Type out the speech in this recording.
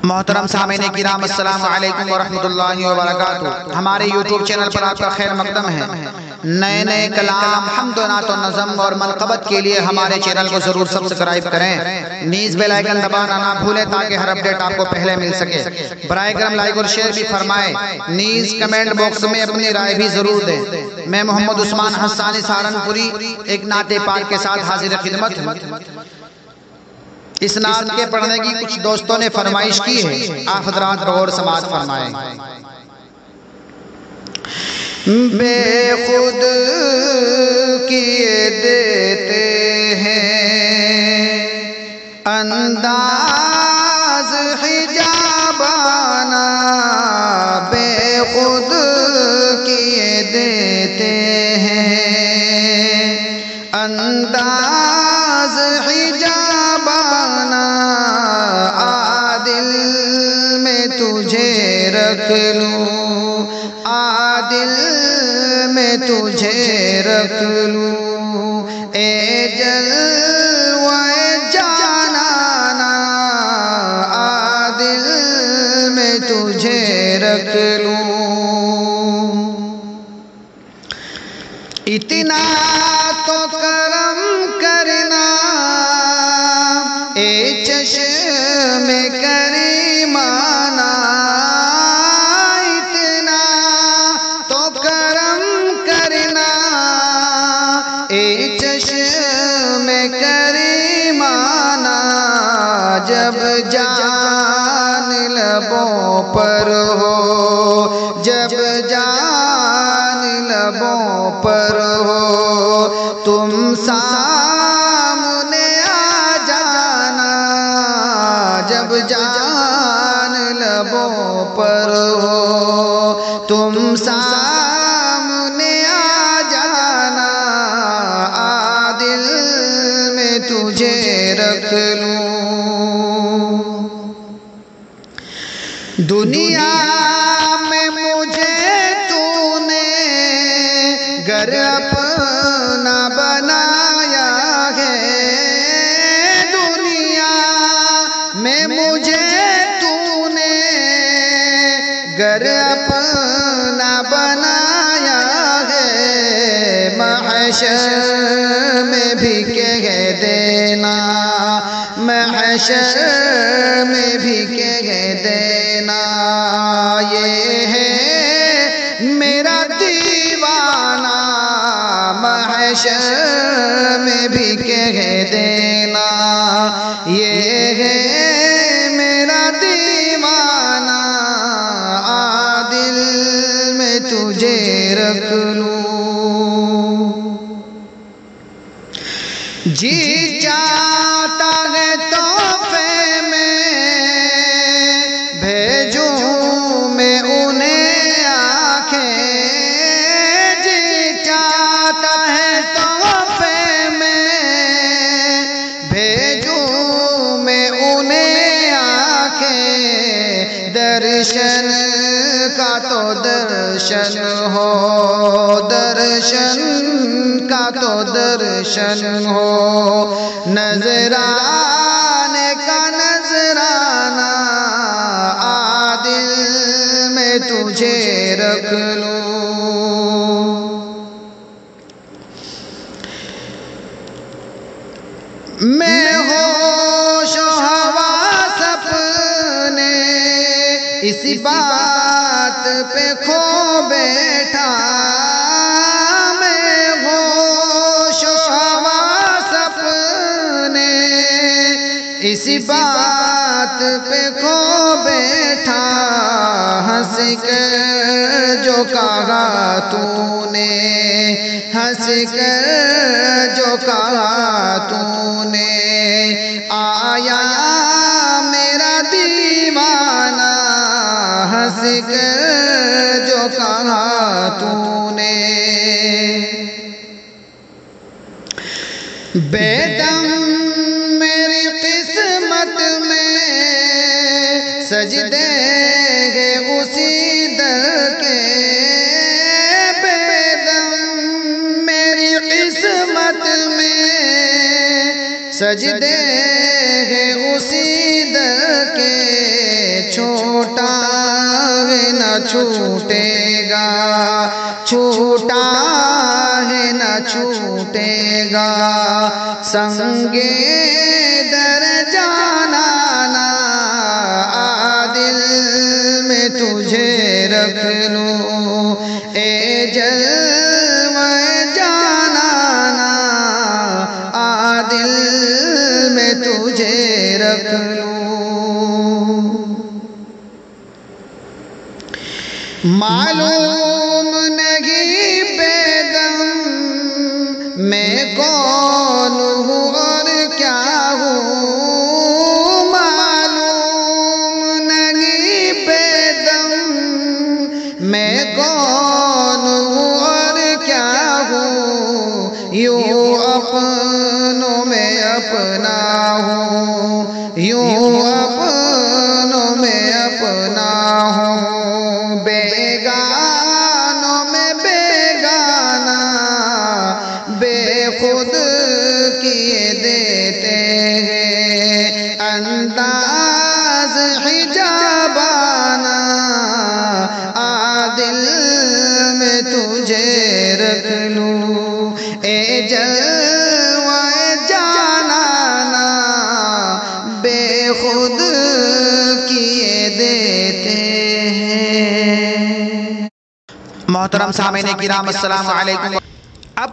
محترم سامعین کرام السلام علیکم ورحمۃ اللہ وبرکاتہ۔ ہمارے یوٹیوب چینل پر آپ کا خیر مقدم ہے۔ نئے کلام، حمد و نعت و نظم اور منقبت کے لیے ہمارے چینل کو ضرور سبسکرائب کریں، نیز بیل آئیکن دبانا نہ بھولیں تاکہ ہر اپڈیٹ آپ کو پہلے مل سکے۔ برائے کرم لائک اور شیئر بھی فرمائیں، نیز کمنٹ باکس میں اپنی رائے بھی ضرور دیں۔ میں محمد عثمان حسانی سہارنپوری ایک نعت پاک کے ساتھ حاضر خدمت ہوں۔ اس نعت کے پڑھنے کی کچھ دوستوں نے فرمائش کی ہے، آپ حضرات غور سماعت فرمائیں۔ بے خود کیے دیتے ہیں انداز حجابانہ، بے خود کیے دیتے ہیں انداز حجابانہ، عادل میں تجھے رکھ لوں، عادل میں تجھے رکھ لوں، اے جلوہ جانانا، عادل میں تجھے رکھ لوں۔ اتنا تو کرم کرنا اے چشم کریمانہ، اتنا تو کرم کرنا اے چشم کریمانہ، جب جان لبوں پر ہو، جب جان لبوں پر ہو، تم سامنے آ جانا، جب جان لبوں پر ہو، تم سامنے آ جانا، عادل میں تجھے رکھ لوں۔ دنیا میں مجھے تو نے گھر اپنا بنایا ہے، دنیا میں مجھے تو نے گھر اپنا بنایا ہے، محشر میں بھی کہہ دینا، محشر میں بھی کہہ دینا، یہ ہے میرا دیوانہ، محشر میں بھی کہہ دینا، یہ ہے میرا دیوانہ، عادل میں تجھے رکھ لوں۔ جی چاہتا ہے تحفے میں بھیجوں میں انہیں آنکھیں، جی چاہتا ہے تحفے میں بھیجوں میں انہیں آنکھیں، درشن کا تو درشن ہو، درشن کا تو درشن ہو، نذرانے کا نذرانہ، عادل میں تجھے رکھ لوں۔ میں ہوش و حواس اپنے اسی بات پہ کھو بیٹھا، میں ہوش و حواس اپنے اسی بات پہ کھو بیٹھا، ہنس کر جو کہا تو نے، ہنس کر جو کہا تو نے، آیا میرا دیوانہ، ہنس کر جو کہا تو نے، بے دم میری قسمت میں سجدے گے اسی در کے، بے دم میری قسمت میں سجدے ہیں اسی در کے، چھوٹا ہے نہ چھوٹے گا سنگے در جانا نا عادل میں تجھے رکھ لوں اے جلوہ جانا نا عادل میں تجھے رکھ لوں معلوم نہیں بیدم میں کون ہوں اور کیا ہوں معلوم نہیں بیدم میں کون ہوں اور کیا ہوں یوں اپنوں میں اپنا ہوں یوں اپنوں میں اپنا ہوں بیگانوں میں بیگانہ بے خود کیے دیتے ہیں انداز حجابانہ عادل میں تجھے رکھ لوں اے جلوہ جانانا بے خود کیے دیتے ہیں۔ محترم سامعین کرام السلام علیکم۔ اب